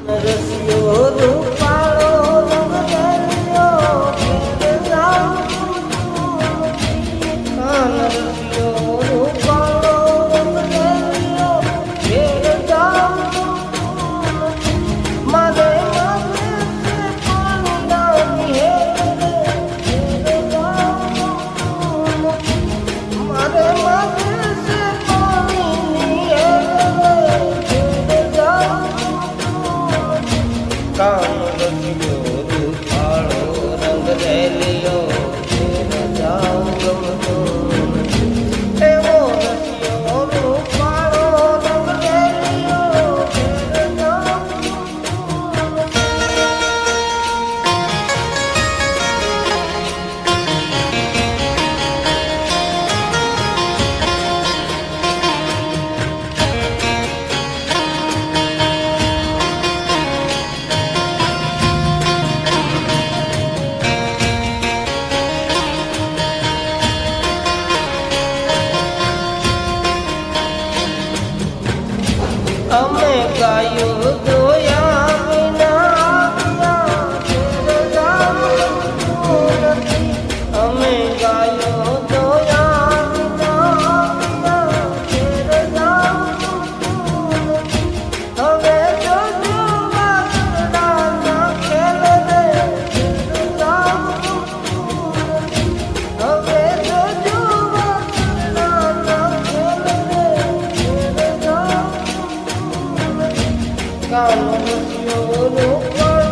રસિયો રૂપાળો રંગ રેલિયો ઘેર જાઉં રસિયો રૂપાળો રંગ રેલિયો ઘેર જાઉં મારે માથે સે પાણી ઘેર જાઉં મારે માથે સે પાણી ઘેર જાઉં કામ રસિયો રૂપાળો રંગ રેલિયો ઘેર જાઉં ગમતો એવો રસિયો રૂપાળો રંગ રેલિયો ઘેર જાઉં અમે ગાયો જોયા વિના ઘેર જાઉં નથી અમે ગાયો જોયા વિના ઘેર જાઉં હવે જોજો વાસણાના ખેલ રે ઘેર જાઉં હવે જોજો વાસણાના ખેલ રે ઘેર જાઉં કામ રસિયો રૂપાળો